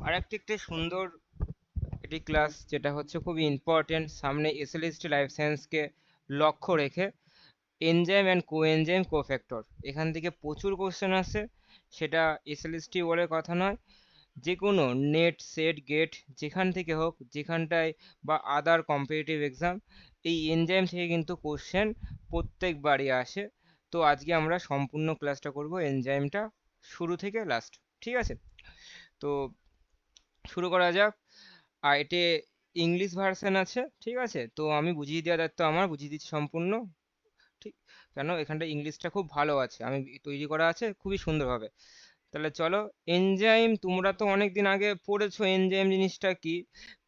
আর একটি সুন্দর একটি ক্লাস যেটা হচ্ছে খুবই ইম্পর্টেন্ট সামনে এসএলএসটি লাইফ সায়েন্সকে লক্ষ্য রেখে, এনজাইম অ্যান্ড কোএনজাইম কোফ্যাক্টর। এখান থেকে প্রচুর কোশ্চেন আসে, সেটা এসএলএসটি বলে কথা নয়, যে কোনো নেট সেট গেট যেখান থেকে হোক, যেখানটায় বা আদার কম্পিটিটিভ এক্সাম, এই এনজাইম থেকে কিন্তু কোশ্চেন প্রত্যেকবারই আসে। তো আজকে আমরা সম্পূর্ণ ক্লাসটা করব এনজাইমটা শুরু থেকে লাস্ট, ঠিক আছে? তো শুরু করা যাক। আর এতে ইংলিশ ভার্সন আছে, ঠিক আছে? তো আমি বুঝিয়ে দেওয়ার দায়িত্ব আমার, বুঝিয়ে দিচ্ছি সম্পূর্ণ, ঠিক? কেন এখানটা ইংলিশটা খুব ভালো আছে, আমি তৈরি করা আছে খুবই সুন্দরভাবে। তাহলে চলো। এনজাইম তোমরা তো অনেকদিন আগে পড়েছো এনজাইম জিনিসটা কি।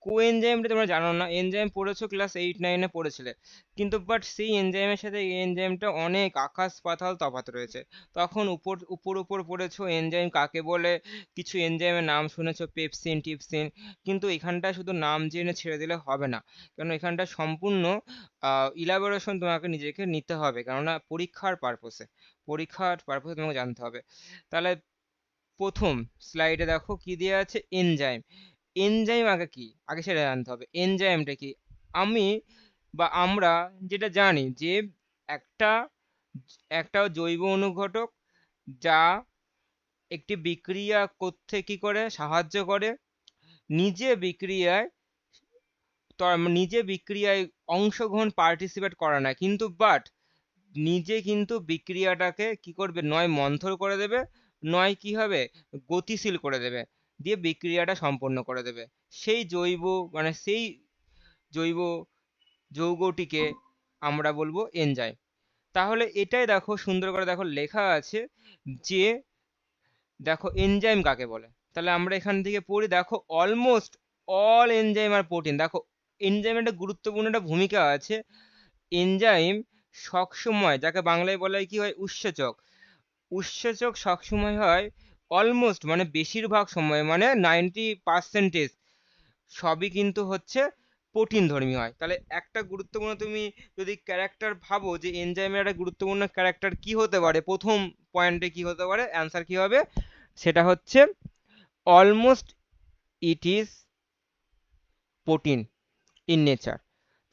কোএনজাইমটা তোমরা জানো না, এনজাইম পড়েছো ক্লাস 8-9-এ পড়েছিলে, কিন্তু বাট সেই এনজাইমের সাথে এই এনজাইমটা অনেক আকাশ পাতাল তফাৎ রয়েছে। তখন উপর উপর উপর পড়েছো এনজাইম কাকে বলে, কিছু এনজাইমের নাম শুনেছো পেপসিন টিপসিন, কিন্তু এখানটা শুধু নাম জেনে ছেড়ে দিলে হবে না, কারণ এখানটা সম্পূর্ণ ইলাবোরেশন তোমাকে নিজেকে নিতে হবে, কেননা পরীক্ষার পারপোসে তোমাকে জানতে হবে। তাহলে প্রথম স্লাইডে দেখো কি দেওয়া আছে, এনজাইম। এনজাইম আগে কি, আগে সেটা জানতে হবে এনজাইমটা কি। আমি বা আমরা যেটা জানি যে একটা একটা জৈব অনুঘটক, যা একটি বিক্রিয়া করতে কি করে সাহায্য করে, নিজে বিক্রিয়ায় নিজে বিক্রিয়ায় অংশগ্রহণ পার্টিসিপেট করে না, কিন্তু বাট নিজে কিন্তু বিক্রিয়াটাকে কি করবে, নয় মন্থর করে দেবে, নয় কি হবে গতিশীল করে দেবে, দিয়ে বিক্রিয়াটা সম্পন্ন করে দেবে। সেই জৈব সেই জৈব যৌগটিকে আমরা বলবো এনজাইম। তাহলে এটাই দেখো সুন্দর করে দেখো লেখা আছে যে, দেখো এনজাইম কাকে বলে। তাহলে আমরা এখান থেকে পড়ি, দেখো অলমোস্ট অল এনজাইম আর প্রোটিন। দেখো এনজাইমের একটা গুরুত্বপূর্ণ একটা ভূমিকা আছে। এনজাইম সবসময়, যাকে বাংলায় বলা হয় কি হয়, উৎসেচক। উৎসেচক সবসময় হয় অলমোস্ট, বেশিরভাগ সময়, 90% সবই কিন্তু হচ্ছে প্রোটিন ধর্মী হয়। তাহলে একটা গুরুত্বপূর্ণ, তুমি যদি ক্যারেক্টার ভাবো যে এনজাইমের একটা গুরুত্বপূর্ণ ক্যারেক্টার কি হতে পারে, প্রথম পয়েন্টে কি হতে পারে, অ্যান্সার কি হবে, সেটা হচ্ছে almost it is protein in nature.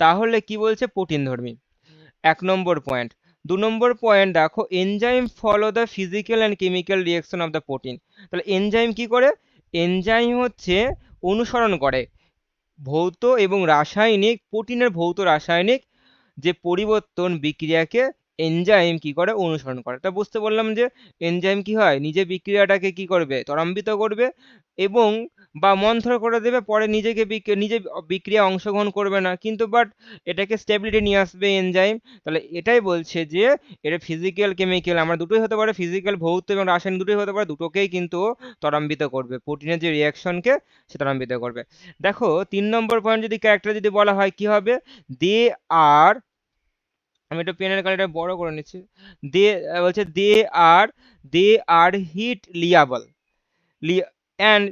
তাহলে কি বলছে, প্রোটিন ধর্মী, এক নম্বর পয়েন্ট। দু নম্বর পয়েন্ট দেখো, enzyme follow the physical and chemical reaction of the protein. তাহলে এনজাইম কি করে, এনজাইম হচ্ছে অনুসরণ করে ভৌত এবং রাসায়নিক, প্রোটিনের ভৌত রাসায়নিক যে পরিবর্তন বিক্রিয়াকে এনজাইম কি করে অনুসরণ করে। তা বুঝতে বললাম যে এনজাইম কি হয়, নিজে বিক্রিয়াটাকে কি করবে, ত্বরান্বিত করবে এবং বা মন্থর করে দেবে, পরে নিজে বিক্রিয়া অংশগ্রহণ করবে না, কিন্তু বাট এটাকে স্টেবিলিটি নিয়ে আসবে এনজাইম। তাহলে এটাই বলছে যে এটা ফিজিক্যাল কেমিক্যাল, আমরা দুটোই হতে পারে, ফিজিক্যাল ভৌত এবং রাসায়নিক দুটোই হতে পারে, দুটোকেই কিন্তু ত্বরান্বিত করবে, প্রোটিনের যে রিয়াকশনকে সে ত্বরান্বিত করবে। দেখো 3 নম্বর পয়েন্ট, যদি ক্যারেক্টার যদি বলা হয় কি হবে, দে আর, আমি একটা পেনের কালিটা বড় করে নিচ্ছি, দে বলছে আর দে আর হিট লিয়াবল, অ্যান্ড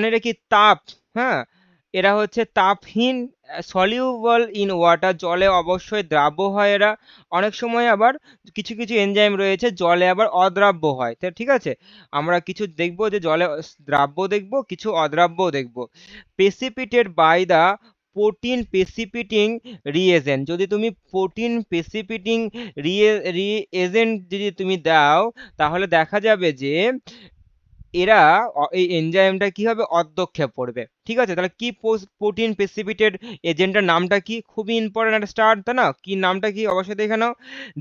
এটা কি তাপ, হ্যাঁ, এরা হচ্ছে তাপহীন, সলিউবল ইন ওয়াটার, জলে অবশ্যই দ্রাব্য হয় এরা। অনেক সময় আবার কিছু কিছু এনজাইম রয়েছে জলে আবার অদ্রাব্য হয়, তো ঠিক আছে, আমরা কিছু দেখবো যে জলে দ্রাব্য দেখবো, কিছু অদ্রাব্য দেখবো। Precipitated by the protein প্রেসিপিটিং reagent, যদি তুমি প্রোটিন প্রেসিপিটিং রিএজেন্ট যদি তুমি দাও, তাহলে দেখা যাবে যে এরা এই এনজাইমটা কি হবে, অধ্যক্ষেপ পড়বে, ঠিক আছে? তাহলে কি প্রোটিন প্রেসিপিটেড এজেন্টের নামটা কি, খুবই ইম্পর্টেন্ট একটা স্টার্ট, তাই না? কি নামটা কি, অবশ্যই দেখে নাও,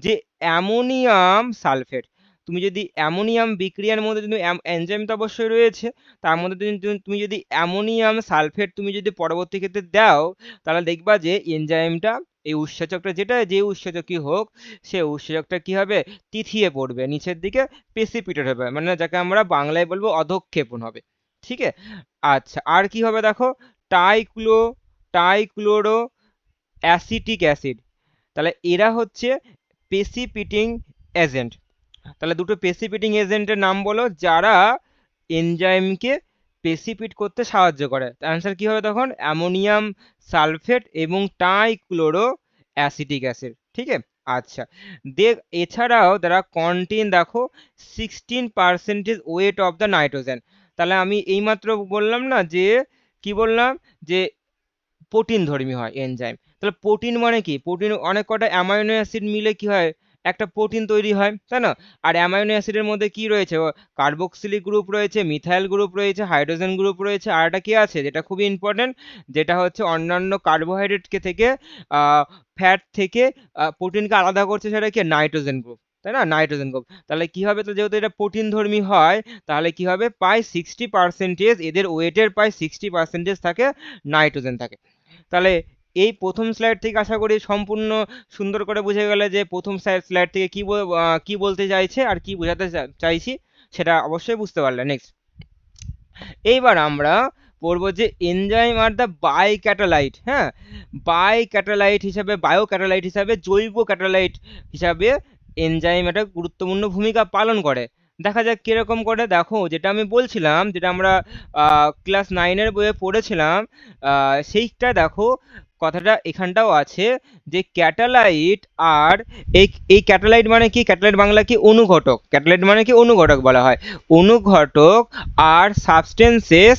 যে অ্যামোনিয়াম সালফেট। তুমি যদি অ্যামোনিয়াম বিক্রিয়ার মধ্যে, তুমি এনজাইম তো অবশ্যই রয়েছে, তার মধ্যে তুমি যদি অ্যামোনিয়াম সালফেট তুমি যদি পরবর্তী ক্ষেত্রে দাও, তাহলে দেখবা যে এনজাইমটা, এই উৎসেচকটা যে উৎসেচকই হোক, সে উৎসেচকটা কি হবে, তিথিয়ে পড়বে নিচের দিকে, প্রেসিপিটেট হবে, যাকে আমরা বাংলায় বলবো অধঃক্ষেপণ হবে, ঠিক আছে? আচ্ছা, আর কি হবে দেখো, টাইক্লোরো অ্যাসিটিক অ্যাসিড। তাহলে এরা হচ্ছে প্রেসিপিটিং এজেন্ট। তাহলে দুটো প্রেসিপিটিং এজেন্টের নাম বলো যারা এনজাইমকে প্রেসিপিট করতে সাহায্য করে। অ্যান্সার কি হবে তখন, অ্যামোনিয়াম সালফেট এবং টাইক্লোরো অ্যাসিটিক অ্যাসিড, ঠিক আছে? আচ্ছা, এছাড়াও তারা কন্টেন দেখো 16% ওয়েট অফ দ্য নাইট্রোজেন। তাহলে আমি এইমাত্র বললাম না যে কি বললাম যে প্রোটিন ধর্মী হয় এনজাইম। তাহলে প্রোটিন মানে কি, প্রোটিন অনেক কটা অ্যামাইনো অ্যাসিড মিলে কি হয়, একটা প্রোটিন তৈরি হয়, তাই না? আর অ্যামাইনো অ্যাসিডের মধ্যে কি রয়েছে, কার্বক্সিলিক গ্রুপ রয়েছে, মিথাইল গ্রুপ রয়েছে, হাইড্রোজেন গ্রুপ রয়েছে, আর একটা কি আছে যেটা খুবই ইম্পর্টেন্ট, যেটা হচ্ছে অন্যান্য কার্বোহাইড্রেটকে থেকে ফ্যাট থেকে প্রোটিনকে আলাদা করছে, সেটা কি নাইট্রোজেন গ্রুপ, তাই না? Nitrogen group. তাহলে কি হবে, তো যেহেতু এটা প্রোটিন ধর্মী হয়, তাহলে কি হবে, প্রায় 60% এদের ওয়েটের প্রায় 60% থাকে নাইট্রোজেন থাকে। তাহলে এই প্রথম স্লাইড থেকে আশা করি সম্পূর্ণ সুন্দর করে বুঝে গেলে যে প্রথম স্লাইড থেকে কি বলতে চাইছে আর কি বোঝাতে চাইছি, সেটা অবশ্যই বুঝতে পারলে। নেক্সট, এইবার আমরা পড়বো যে এনজাইম আর দ্য বাই ক্যাটালাইট। হ্যাঁ, বাই ক্যাটালাইট হিসাবে, বায়ো ক্যাটালাইট হিসাবে, জৈব ক্যাটালাইট হিসাবে এনজাইম একটা গুরুত্বপূর্ণ ভূমিকা পালন করে। দেখা যাক কিরকম করে। দেখো, যেটা আমি বলছিলাম, যেটা আমরা ক্লাস 9-এর বইয়ে পড়েছিলাম, সেইটা দেখো, কথাটা এখানটাও আছে যে ক্যাটালাইট আর এই এই ক্যাটালাইট মানে কি, ক্যাটালাইট বাংলা কি, অনুঘটক। ক্যাটালাইট মানে কি, অনুঘটক বলা হয়। অনুঘটক আর substances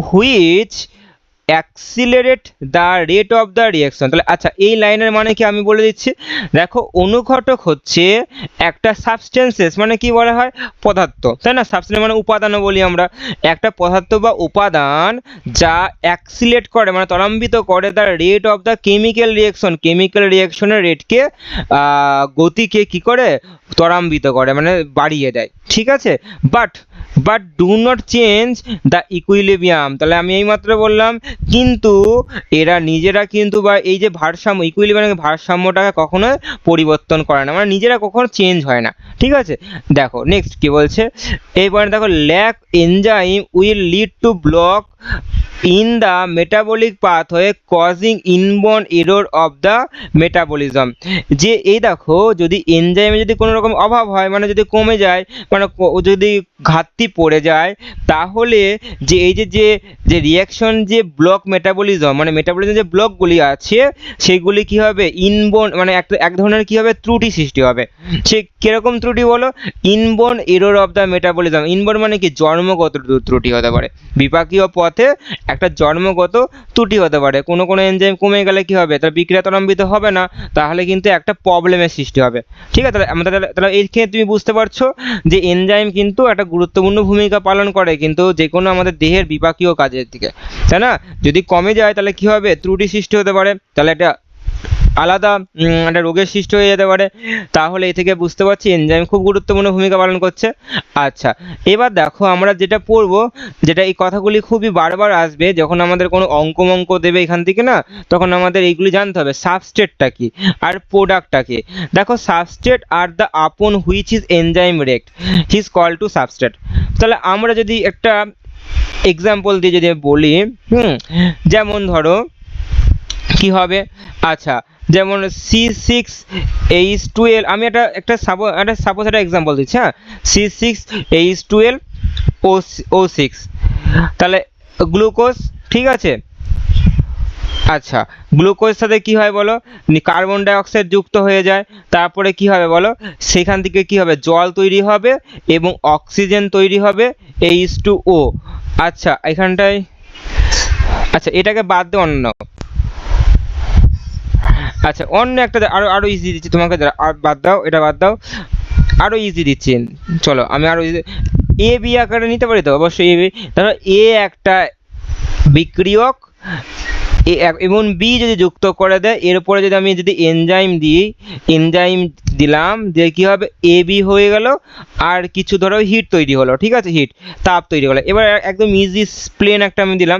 which accelerate the rate of the reaction. তাহলে আচ্ছা, এই লাইনের মানে কি আমি বলে দিচ্ছি। দেখো, অনুঘটক হচ্ছে একটা সাবস্টেন্সেস মানে কি বলা হয়, পদার্থ, তাই না? সাবস্টেন্স মানে উপাদানও বলি আমরা, একটা পদার্থ বা উপাদান যা অ্যাক্সিলেট করে মানে ত্বরান্বিত করে the rate of the chemical reaction, chemical রিয়াকশনের রেটকে, গতিকে কি করে, ত্বরান্বিত করে মানে বাড়িয়ে দেয়, ঠিক আছে? But do not change the equilibrium. তাহলে আমি এইমাত্র বললাম, কিন্তু এরা নিজেরা কিন্তু, বা এই যে ভারসাম্য, ইকুইলিব্রিয়াম ভারসাম্যটাকে কখনোই পরিবর্তন করে না, মানে নিজেরা কখনো চেঞ্জ হয় না, ঠিক আছে? দেখো নেক্সট কি বলছে, এই পয়েন্ট দেখো, lack enzyme will lead to block in the metabolic pathway causing inborn error of the metabolism. যে এই দেখো, যদি এনজাইমে যদি কোনো রকম অভাব হয়, মানে যদি কমে যায়, মানে যদি ঘাটতি পড়ে যায়, তাহলে যে এই যে রিয়াকশন, যে ব্লক মেটাবলিজম, মানে মেটাবলিজম যে ব্লকগুলি আছে, সেগুলি কি হবে, ইনবোর্ন মানে এক ধরনের কি হবে, ত্রুটি সৃষ্টি হবে। সে কিরকম ত্রুটি বলো, ইনবোর্ন এরর অফ দ্য মেটাবলিজম। ইনবোর্ন মানে কি, জন্মগত ত্রুটি হতে পারে, বিপাকীয় পথে একটা জন্মগত ত্রুটি হতে পারে। কোনো এনজাইম কমে গেলে কি হবে, তার বিক্রিয়া ত্বরান্বিত হবে না, তাহলে কিন্তু একটা প্রবলেমের সৃষ্টি হবে, ঠিক আছে? তাহলে এইখানে তুমি বুঝতে পারছো যে এনজাইম কিন্তু একটা গুরুত্বপূর্ণ ভূমিকা পালন করে কিন্তু যে কোনো আমাদের দেহের বিপাকীয় কাজের দিকে, তাই না? যদি কমে যায় তাহলে কি হবে, ত্রুটি সৃষ্টি হতে পারে, তাহলে এটা আলাদা একটা রোগের সৃষ্টি হয়ে যেতে পারে। তাহলে এ থেকে বুঝতে পারছি এনজাইম খুব গুরুত্বপূর্ণ ভূমিকা পালন করছে। আচ্ছা, এবার দেখো আমরা যেটা পড়বো, যেটা এই কথাগুলি খুবই বারবার আসবে যখন আমাদের কোনো অঙ্ক দেবে এখান থেকে না, তখন আমাদের এইগুলি জানতে হবে, সাবস্ট্রেটটা কি আর প্রোডাক্টটা কি। দেখো, substrate are the upon which is enzyme react is call to substrate. তাহলে আমরা যদি একটা এক্সাম্পল দিয়ে যদি বলি, যেমন ধরো কি হবে, আচ্ছা, যেমন C6H12, আমি একটা সাপোজ একটা এক্সাম্পল দিচ্ছি। হ্যাঁ, C6H12O6, তাহলে গ্লুকোজ, ঠিক আছে? আচ্ছা, গ্লুকোজ সাথে কি হয় বলো, কার্বন ডাইঅক্সাইড যুক্ত হয়ে যায়, তারপরে কি হবে বলো, সেখান থেকে কি হবে, জল তৈরি হবে এবং অক্সিজেন তৈরি হবে, H2O। আচ্ছা, এখানটায়, আচ্ছা এটাকে বাদ দিয়ে অন্য, আচ্ছা অন্য একটা আরো ইজি দিচ্ছি তোমাকে, বাদ দাও, এটা বাদ দাও, আরো ইজি দিচ্ছি, চলো আমি আরো ইজি, এ বি আকারে নিতে পারি তো, অবশ্যই এ বি। ধরো এ একটা বিক্রিয়ক, এবং বি যদি যুক্ত করে দেয়, এর উপরে যদি আমি এনজাইম দিই, এনজাইম দিলাম, দিয়ে কি হবে, এ বি হয়ে গেল, আর কিছু ধরো হিট তৈরি হলো, ঠিক আছে, হিট, তাপ তৈরি হলো। এবার একদম ইজি প্লেন একটা আমি দিলাম।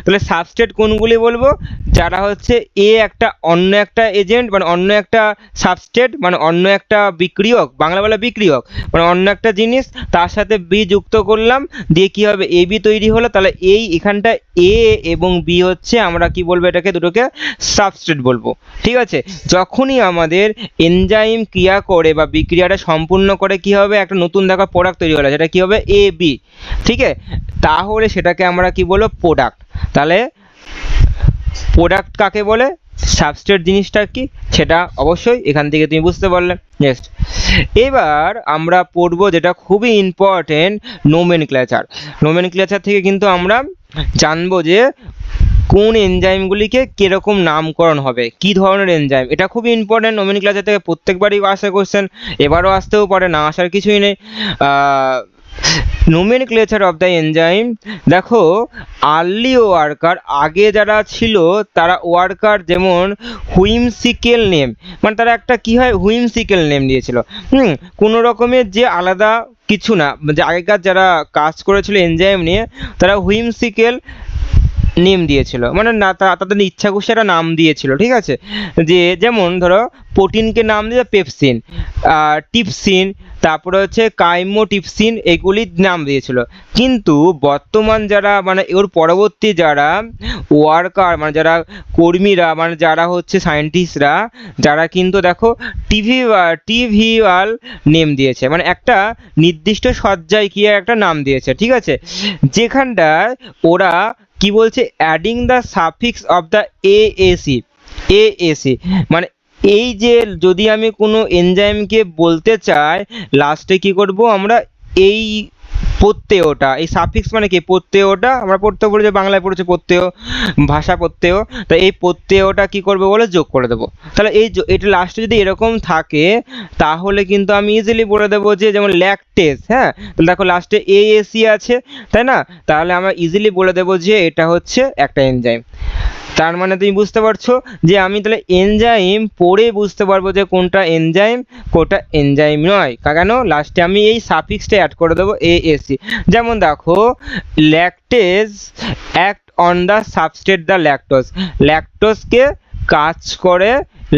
তাহলে সাবস্ট্রেট কোনগুলি বলবো, যারা হচ্ছে এ একটা অন্য একটা এজেন্ট, মানে অন্য একটা সাবস্ট্রেট, মানে অন্য একটা বিক্রিয়ক, বাংলা বলা বিক্রিয়ক, মানে অন্য একটা জিনিস, তার সাথে বি যুক্ত করলাম, দিয়ে কি হবে, এ বি তৈরি হলো। তাহলে এই এখানটা এ এবং বি হচ্ছে, আমরা কি বলবো, এটাকে দুটোকে সাবস্ট্রেট বলবো, ঠিক আছে? যখনই আমাদের এনজাইম ক্রিয়া করে বা বিক্রিয়াটা সম্পূর্ণ করে, কি হবে, একটা নতুন দেখা প্রোডাক্ট তৈরি হলো, যেটা কি হবে, এ বি, ঠিক আছে? তাহলে সেটাকে আমরা কি বলবো, প্রোডাক্ট। তাহলে প্রোডাক্ট কাকে বলে, সাবস্ট্রেট জিনিসটা কি সেটা অবশ্যই এখান থেকে তুমি বুঝতে পারলে। নেক্সট, এবার আমরা পড়বো যেটা খুবই ইম্পর্টেন্ট, নোমেনক্লেচার। নোমেনক্লেচার থেকে কিন্তু আমরা জানবো যে কোন এনজাইমগুলিকে কিরকম নামকরণ হবে, কি ধরনের এনজাইম, এটা খুবই ইম্পর্টেন্ট। নোমেনক্লেচার থেকে প্রত্যেকবারই আসে কোশ্চেন, এবারও আসতেও পারে, না আসার কিছুই নেই। নোমেনক্লেচার অফ দ্য এনজাইম, দেখো আর্লি ওয়ার্কার, আগে যারা ছিল তারা ওয়ার্কার, যেমন হুইমসিকেল নেম, মানে তারা একটা কি হয় হুইমসিকেল নেম দিয়েছিল, কোনো রকমের যে আলাদা কিছু না, যে আগেকার যারা কাজ করেছিল এনজাইম নিয়ে তারা হুইমসিকেল নেম দিয়েছিল, মানে না তাদের ইচ্ছা খুশি একটা নাম দিয়েছিল, ঠিক আছে। যে যেমন ধরো প্রোটিনকে নাম দিয়ে পেপসিন, টিপসিন, তারপরে হচ্ছে কাইমোটিপসিন, এগুলির নাম দিয়েছিল। কিন্তু বর্তমান যারা মানে ওর পরবর্তী যারা ওয়ার্কার, মানে যারা কর্মীরা, মানে যারা হচ্ছে সায়েন্টিস্টরা, যারা কিন্তু দেখো টিভিওয়াল নেম দিয়েছে, মানে একটা নির্দিষ্ট সজ্জায় কি একটা নাম দিয়েছে, ঠিক আছে। যেখানটায় ওরা কি বলছে, adding the suffix of the AAC, AAC মানে এই যে যদি আমি কোনো এনজাইমকে বলতে চাই, লাস্টে কি করব আমরা, এই প্রত্যয়টা, এই সাফিক্স মানে কি প্রত্যয়টা, আমরা প্রত্যয় পড়েছি, বাংলায় পড়েছি প্রত্যয়, ভাষা প্রত্যয়, তো এই প্রত্যয়টা কি করবে বলে যোগ করে দেবো। তাহলে এটা লাস্টে যদি এরকম থাকে তাহলে কিন্তু আমি ইজিলি বলে দেবো যে, যেমন ল্যাকটেজ, হ্যাঁ, তাহলে দেখো লাস্টে এএসি আছে, তাই না, তাহলে আমরা ইজিলি বলে দেবো যে এটা হচ্ছে একটা এনজাইম। তার মানে তুমি বুঝতে পারছো যে আমি তাহলে এনজাইম পড়ে বুঝতে পারবো যে কোনটা এনজাইম কোনটা এনজাইম নয়, কেন, লাস্টে আমি এই সাফিক্সটা অ্যাড করে দেবো এএসি। যেমন দেখো lactase act on the substrate the lactose, ল্যাকটোজকে কাজ করে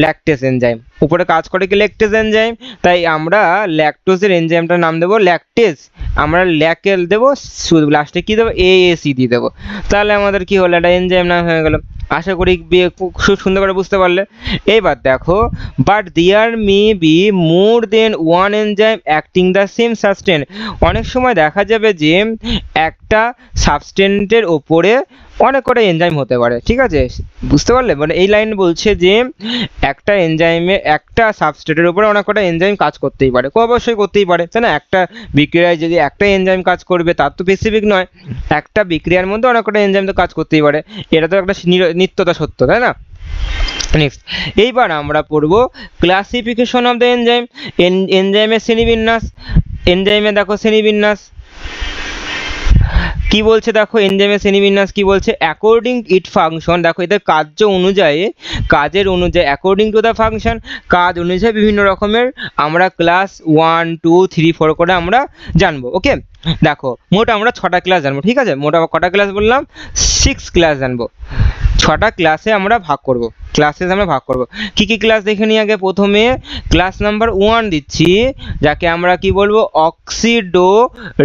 ল্যাকটেজ এনজাইম, উপরে কাজ করে কি ল্যাকটেজ এনজাইম, তাই আমরা ল্যাকটোজের এনজাইমটার নাম দেবো ল্যাকটেজ, আমরা ল্যাকেল দেবো, শুধু লাস্টে কি দেবো এএসি দিয়ে দেবো, তাহলে আমাদের কি হলো, একটা এনজাইম নাম হয়ে গেল। আশা করি খুব সুন্দর করে বুঝতে পারলে। এবার দেখো, but there may be more than one enzyme acting the same substance, অনেক সময় দেখা যাবে যে একটা সাবস্টেন্টের ওপরে অনেক কটা এনজাইম হতে পারে, ঠিক আছে, বুঝতে পারলে, মানে এই লাইন বলছে যে একটা এনজাইমে একটা সাবস্ট্রেটের উপরে অনেক কটা এনজাইম কাজ করতেই পারে, অবশ্যই করতেই পারে, তাই না, একটা বিক্রিয়ায় যদি একটা এনজাইম কাজ করবে তার তো স্পেসিফিক নয়, একটা বিক্রিয়ার মধ্যে অনেক কটা এনজাইম তো কাজ করতেই পারে, এটা তো একটা নিত্যতা সত্য, তাই না। নেক্সট, এইবার আমরা পড়ব ক্লাসিফিকেশন অফ দ্য এনজাইম, এনজাইমের শ্রেণীবিন্যাস। এনজাইমে দেখো শ্রেণীবিন্যাস কি বলছে, দেখো এনজাইমের শ্রেণীবিন্যাস কি বলছে, অ্যাকর্ডিং ইট ফাংশন, দেখো এদের কার্য অনুযায়ী, কাজের অনুযায়ী, অ্যাকর্ডিং টু দ্য ফাংশন, কাজ অনুযায়ী বিভিন্ন রকমের আমরা ক্লাস 1 2 3 4 করে আমরা জানবো। ওকে, দেখো মোট আমরা 6টা ক্লাস জানবো, ঠিক আছে, মোট কটা ক্লাস বললাম, 6 ক্লাস জানবো, 6টা ক্লাসে আমরা ভাগ করব, ক্লাসে আমরা ভাগ করব। কি কি ক্লাস দেখে নিই আগে। প্রথমে ক্লাস নাম্বার 1 দিচ্ছি, যাকে আমরা কি বলবো, অক্সিডো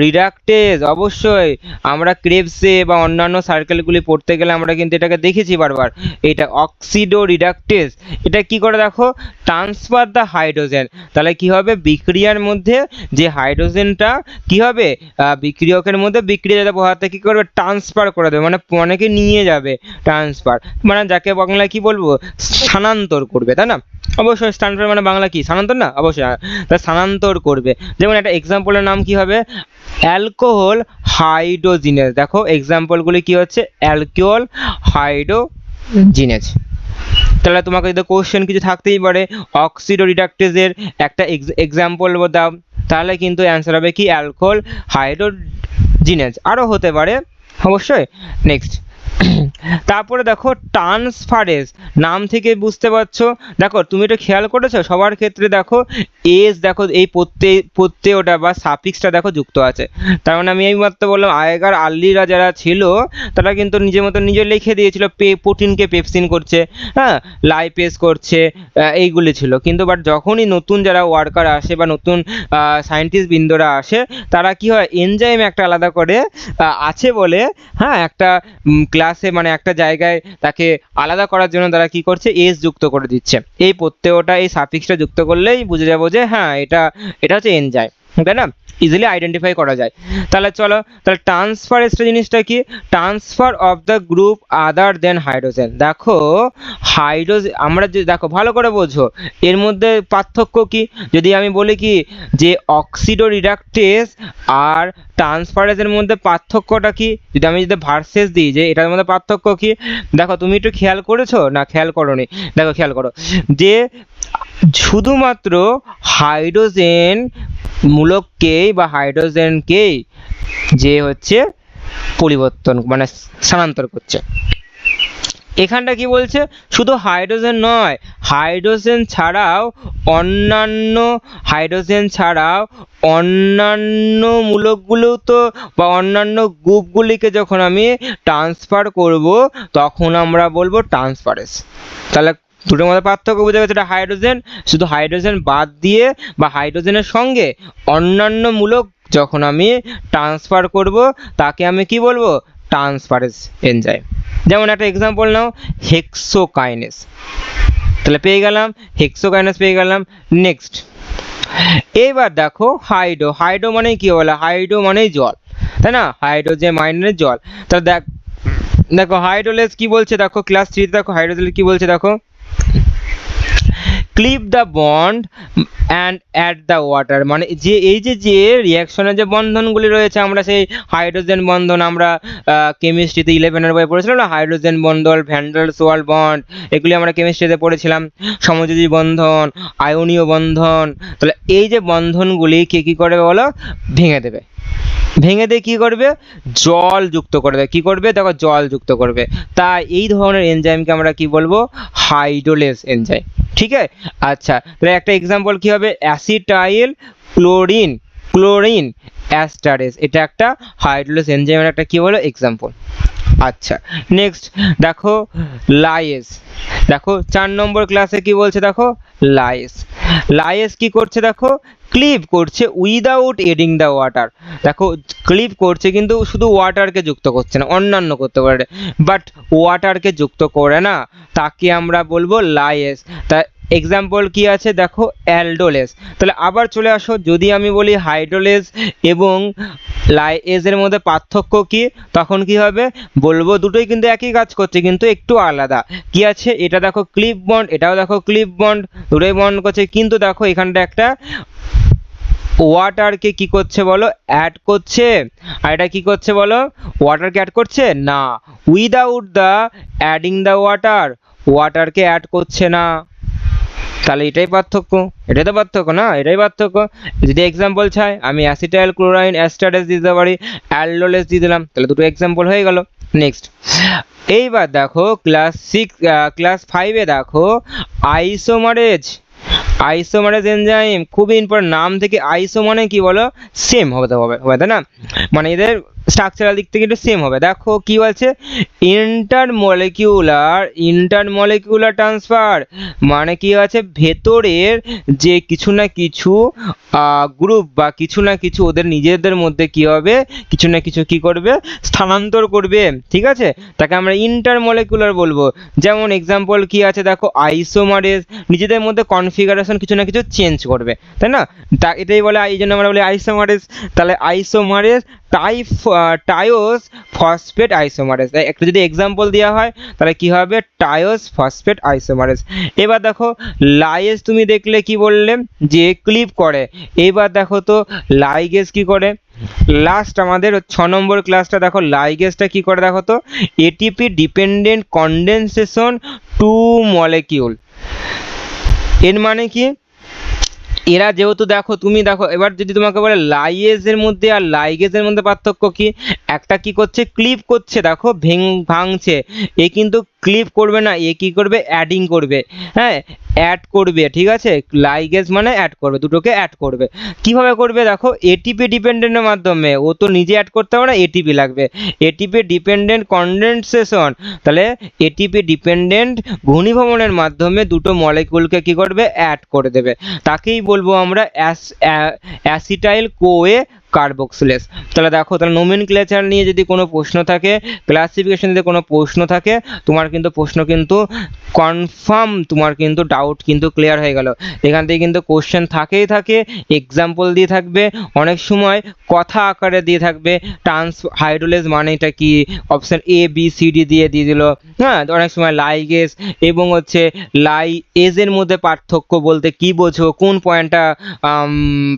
রিডাকটেজ। অবশ্যই আমরা ক্রেবসে বা অন্যান্য সার্কেলগুলি পড়তে গেলে আমরা কিন্তু এটাকে দেখেছি বারবার, এটা অক্সিডো রিডাকটেজ। এটা কি করে, দেখো ট্রান্সফার দ্য হাইড্রোজেন, তাহলে কি হবে, বিক্রিয়ার মধ্যে যে হাইড্রোজেনটা কি হবে, বিক্রিয়কের মধ্যে বিক্রিয়া প্রভাবটা কি করবে, ট্রান্সফার করে দেবে, মানে অনেকে নিয়ে যাবে, ট্রান্সফার মানে যাকে বাংলায় কি বলবো, স্থানান্তর করবে, তাই না। অবশ্যই স্থানান্তর মানে বাংলা কি, স্থানান্তর না, অবশ্যই তা স্থানান্তর করবে। যেমন একটা এক্সাম্পলের নাম কি হবে, অ্যালকোহল হাইড্রোজিনেজ। দেখো এক্সাম্পলগুলি কি হচ্ছে, অ্যালকোহল হাইড্রোজিনেজ। তাহলে তোমাকে যদি কোশ্চেন কিছু থাকতেই পারে, অক্সিডো রিডাকটেজের একটা এক্সাম্পল দাও, তাহলে কিন্তু অ্যান্সার হবে কি, অ্যালকোহল হাইড্রোজিনেজ। আরও হতে পারে অবশ্যই। নেক্সট, তারপরে দেখো ট্রান্সফারেজ, নাম থেকে বুঝতে পারছো, দেখো তুমি এটা খেয়াল করেছো সবার ক্ষেত্রে, দেখো এস, দেখো এই প্রত্যয়টা বা সাফিক্সটা দেখো যুক্ত আছে, তার মানে আমি এই মাত্র বললাম আগেকার আর্লিরা যারা ছিল তারা কিন্তু নিজের মতো নিজে লিখে দিয়েছিল, প্রোটিনকে পেপসিন করছে, হ্যাঁ, লাইপেজ করছে, এইগুলি ছিল। কিন্তু বাট যখনই নতুন যারা ওয়ার্কার আসে বা নতুন সায়েন্টিস্ট বৃন্দরা আসে, তারা কি হয়, এনজাইম একটা আলাদা করে আছে বলে, হ্যাঁ, একটা ক্লাসে মানে একটা জায়গায় তাকে আলাদা করার জন্য তারা কি করছে, এস যুক্ত করে দিচ্ছে, এই প্রত্যয়টা এই সাফিক্সটা যুক্ত করলেই বুঝে যাবো যে হ্যাঁ এটা হচ্ছে এনজাইম, তাই না। ইজিলি আইডেন্টিফাই করা যায়। তাহলে চলো, তাহলে ট্রান্সফারেন্সটা জিনিসটা কি? Transfer of the group other than hydrogen. দেখো হাইড্রোজেন, আমরা যে দেখো ভালো করে বোঝো এর মধ্যে পার্থক্য কি। যদি আমি বলি কি যে অক্সিডো রিডাকটেস আর ট্রান্সফারেন্সের মধ্যে পার্থক্যটা কি, যদি ভার্সেস দিই যে এটার মধ্যে পার্থক্য কি, দেখো তুমি একটু খেয়াল করেছো না খেয়াল করোনি? দেখো খেয়াল করো যে শুধুমাত্র হাইড্রোজেন মূলককেই বা হাইড্রোজেনকেই যে হচ্ছে পরিবর্তন মানে স্থানান্তর করছে। এখানটা কি বলছে? শুধু হাইড্রোজেন নয়, হাইড্রোজেন ছাড়াও অন্যান্য মূলকগুলো তো বা অন্যান্য গ্রুপগুলিকে যখন আমি ট্রান্সফার করব তখন আমরা বলবো ট্রান্সফারেন্স। তাহলে দুটোর মধ্যে পার্থক্য বোঝা গেছে। এটা হাইড্রোজেন, শুধু হাইড্রোজেন বাদ দিয়ে বা হাইড্রোজেনের সঙ্গে অন্যান্য মূলক যখন আমি ট্রান্সফার করব তাকে আমি কি বলবো? Transference enzyme. যেমন একটা এক্সাম্পল নাও, হেক্সোকাইনেস। তাহলে পেয়ে গেলাম হেক্সোকাইনেস পেয়ে গেলাম। নেক্সট এইবার দেখো হাইড্রো মানে কি বলে? হাইড্রো মানেই জল, তাই না? হাইড্রোজেন মানে জল। তাহলে দেখো হাইড্রোলেস কি বলছে, দেখো ক্লাস 3 দেখো হাইড্রোলেস কি বলছে, দেখো clip the bond and add the water. মানে যে এই যে রিয়াকশনের যে বন্ধনগুলি রয়েছে, আমরা সেই হাইড্রোজেন বন্ধন আমরা কেমিস্ট্রিতে 11-এর বই পড়েছিলাম না, হাইড্রোজেন বন্ধন, ভ্যান ডার ওয়াল বন্ড, এগুলি আমরা কেমিস্ট্রিতে পড়েছিলাম। সমযোজী বন্ধন, আয়নীয় বন্ধন। তাহলে এই যে বন্ধনগুলি কে কী করবে বলো? ভেঙে দেবে। ভেঙে দিয়ে কী করবে? জল যুক্ত করে দেবে। কী করবে? দেখো জল যুক্ত করবে। তাই এই ধরনের এনজাইমকে আমরা কি বলবো? হাইড্রোলেস এনজাইম। ঠিক আছে, আচ্ছা তাহলে একটা এক্সাম্পল কি হবে? অ্যাসিটাইল ক্লোরিন অ্যাস্টারেস, এটা একটা হাইড্রোলেস এনজাইমের একটা কি বলো? এক্সাম্পল। আচ্ছা নেক্সট দেখো লাইএস। দেখো 4 নম্বর ক্লাসে কি বলছে, দেখো লাইএস কি করছে? দেখো ক্লিপ করছে উইদাউট এডিং দ্য ওয়াটার। দেখো ক্লিপ করছে কিন্তু শুধু ওয়াটারকে যুক্ত করছে না, অন্যান্য করতে পারে, বাট ওয়াটারকে যুক্ত করে না, তাকে আমরা বলবো লাইএস। তা এক্সাম্পল কি আছে? দেখো অ্যালডোলেস। তাহলে আবার চলে আসো, যদি আমি বলি হাইড্রোলেস এবং লাইএসের মধ্যে পার্থক্য কি, তখন কি হবে? বলবো দুটোই কিন্তু একই কাজ করছে কিন্তু একটু আলাদা। কি আছে? এটা দেখো ক্লিপ বন্ড, এটাও দেখো ক্লিপ বন্ড, দুটোই বন্ড করছে, কিন্তু দেখো এখানটা একটা ওয়াটারকে কি করছে বলো? অ্যাড করছে। আর এটা কি করছে বলো? ওয়াটারকে অ্যাড করছে না, উইদাউট দ্য অ্যাডিং দ্য ওয়াটারকে অ্যাড করছে না। তাহলে এটাই পার্থক্য, এটাই তো পার্থক্য না, এটাই পার্থক্য। যদি এক্সাম্পল চাই আমি অ্যাসিটাইল ক্লোরাইন অ্যাস্টারেস দিতে পারি, অ্যালডোলেস দিয়ে দিলাম, তাহলে দুটো এক্সাম্পল হয়ে গেল। নেক্সট এইবার দেখো ক্লাস 5-এ দেখো আইসোমারেজ এনজাইম, খুবই ইম্পর্টেন্ট। নাম থেকে আইসো মানে কি বলো? সেম হবে তাই না? মানে এদের স্ট্রাকচারাল দিক থেকে একটু সেম হবে। দেখো কি বলছে? ইন্টারমলিকুলার ট্রান্সফার, মানে কি আছে? ভেতরের যে কিছু না কিছু গ্রুপ বা কিছু না কিছু ওদের নিজেদের মধ্যে কি হবে? কিছু না কিছু কি করবে? স্থানান্তর করবে। ঠিক আছে, তাকে আমরা ইন্টারমলিকুলার বলবো। যেমন এক্সাম্পল কি আছে? দেখো আইসোমারেজ, নিজেদের মধ্যে কনফিগারেশন কিছু না কিছু চেঞ্জ করবে, তাই না? এটাই বলে, এই জন্য আমরা বলি আইসোমারেজ। তাহলে আইসোমারেজ টায়োস ফসফেট আইসোমারেজ। একটা যদি এক্সাম্পল দেওয়া হয় তাহলে কি হবে? টায়োস ফসফেট আইসোমারেজ। এবার দেখো লাইগেজ, তুমি দেখলে কি বললে? যে ক্লিপ করে। এবার দেখো তো লাইগেজ কি করে? লাস্ট আমাদের 6 নম্বর ক্লাসটা দেখো লাইগেজটা কি করে দেখো তো? ATP dependent condensation two molecule. এর মানে কি? এরা যেহেতু দেখো, তুমি দেখো এবার যদি তোমাকে বলে লাইগেজের মধ্যে আর লাইগেজের মধ্যে পার্থক্য কি? একটা কি করছে? ক্লিপ করছে, দেখো ভাঙছে। এ কিন্তু ক্লিপ করবে না, এ কি করবে? অ্যাডিং করবে, হ্যাঁ অ্যাড করবে। ঠিক আছে, লাইগেজ মানে অ্যাড করবে, দুটোকে অ্যাড করবে। কিভাবে করবে? দেখো এটিপি ডিপেন্ডেন্টের মাধ্যমে। ও তো নিজে অ্যাড করতে পারে না, এটিপি লাগবে। এটিপি ডিপেন্ডেন্ট কন্ডেনসেশন, তাহলে এটিপি ডিপেন্ডেন্ট ঘনীভবনের মাধ্যমে দুটো মলিকিউলকে কি করবে? অ্যাড করে দেবে। তাকেই বলবো আমরা অ্যাসিটাইল কোয়ে কার্বক্সিলেজ। তাহলে দেখো, তাহলে নোমেনক্লেচার নিয়ে যদি কোনো প্রশ্ন থাকে, ক্লাসিফিকেশন যদি কোনো প্রশ্ন থাকে, তোমার কিন্তু প্রশ্ন কিন্তু কনফার্ম, তোমার কিন্তু ডাউট কিন্তু ক্লিয়ার হয়ে গেল। এখান থেকে কিন্তু কোশ্চেন থাকেই থাকে, এক্সাম্পল দিয়ে থাকবে, অনেক সময় কথা আকারে দিয়ে থাকবে, হাইড্রোলেজ মানেটা কি, option A B C D দিয়ে দিল। হ্যাঁ, অনেক সময় লাইগেজ এবং হচ্ছে লাইএজের মধ্যে পার্থক্য বলতে কি বোঝো, কোন পয়েন্টটা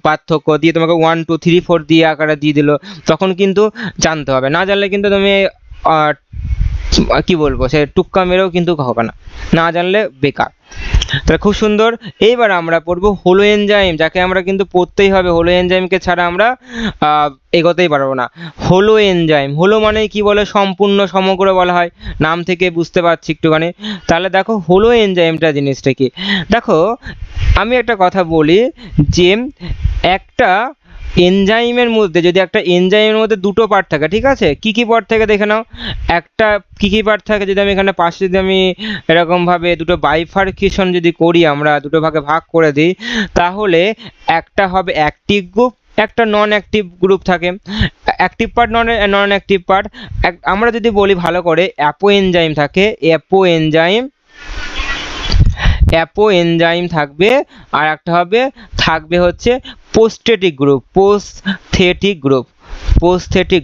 পার্থক্য দিয়ে তোমাকে 1 2 3 4 দিয়ে আকারে দিয়ে দিল, তখন কিন্তু জানতে হবে। না জানলে কিন্তু তুমি কি বলবো, সে টুক্কা মেরেও কিন্তু হবে না, না জানলে বেকার। তাহলে খুব সুন্দর। এইবার আমরা পড়বো হোলো এনজাইম, যাকে আমরা কিন্তু পড়তেই হবে, হোলো এনজাইমকে ছাড়া আমরা এগোতেই পারবো না। হোলো এনজাইম, হোলো মানে কি বলে, সম্পূর্ণ সমগ্র বলা হয়, নাম থেকে বুঝতে পারছি একটুখানি। তাহলে দেখো হোলো এনজাইমটা জিনিসটা কি, দেখো আমি একটা কথা বলি যে একটা এনজাইমের মধ্যে, যদি একটা এনজাইমের মধ্যে দুটো পার্ট থাকে, ঠিক আছে, কি কি পার্ট থাকে দেখে নাও। একটা কি কি পার্ট থাকে, যদি আমি এখানে পাশে যদি আমি এরকমভাবে দুটো বাইফার্কেশন যদি করি, আমরা দুটো ভাগে ভাগ করে দিই, তাহলে একটা হবে অ্যাক্টিভ গ্রুপ, একটা নন অ্যাক্টিভ গ্রুপ থাকে। অ্যাক্টিভ পার্ট, নন অ্যাক্টিভ পার্ট। আমরা যদি বলি ভালো করে, অ্যাপো এনজাইম থাকে, অ্যাপো এনজাইম থাকবে, আর একটা থাকবে হচ্ছে পোস্থেটিক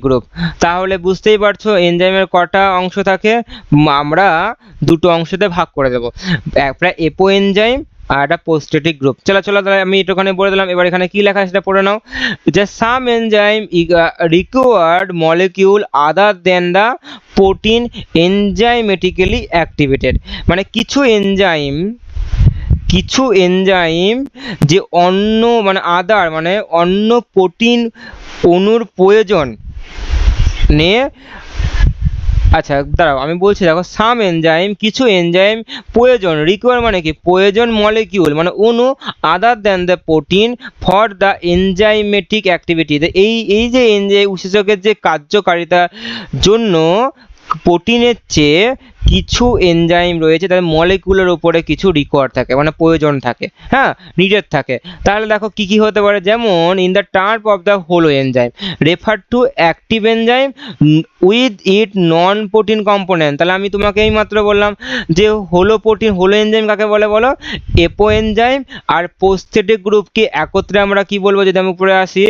গ্রুপ। তাহলে বুঝতেই পারছো এনজাইমের কটা অংশ থাকে, আমরা দুটো অংশতে ভাগ করে দেবো, একটা এপো এনজাইম আর একটা পোস্থেটিক গ্রুপ। চলো তাহলে আমি একটুখানি বলে দিলাম, এবার এখানে কি লেখা সেটা পড়ে নাও, যে some enzyme required molecule other than the protein enzymatically activated, মানে কিছু এনজাইম যে অন্য মানে আদার মানে অন্য প্রোটিন অণুর প্রয়োজন নিয়ে, আচ্ছা দাঁড়াও আমি বলছি, দেখো সাম এনজাইম, কিছু এনজাইম প্রয়োজন, রিকোয়ার মানে কি প্রয়োজন, মলিকিউল মানে অণু, other than the protein for the enzymatic activity, এই যে এনজাইম উৎসেচকের যে কার্যকারিতার জন্য প্রোটিনের চেয়ে কিছু এনজাইম রয়েছে, তাদের মলিকিউলের উপরে কিছু রিকোয়ার থাকে, মানে প্রয়োজন থাকে, হ্যাঁ, নিডেড থাকে। তাহলে দেখো কি কি হতে পারে, যেমন in the term of the hollow enzyme refer to active enzyme with it non protein component. তাহলে আমি তোমাকে এইমাত্র বললাম যে হোলো এনজাইম কাকে বলে বলো, এপো এনজাইম আর পোস্থেটিক গ্রুপকে একত্রে আমরা কি বলবো, যদি আমি উপরে আসি,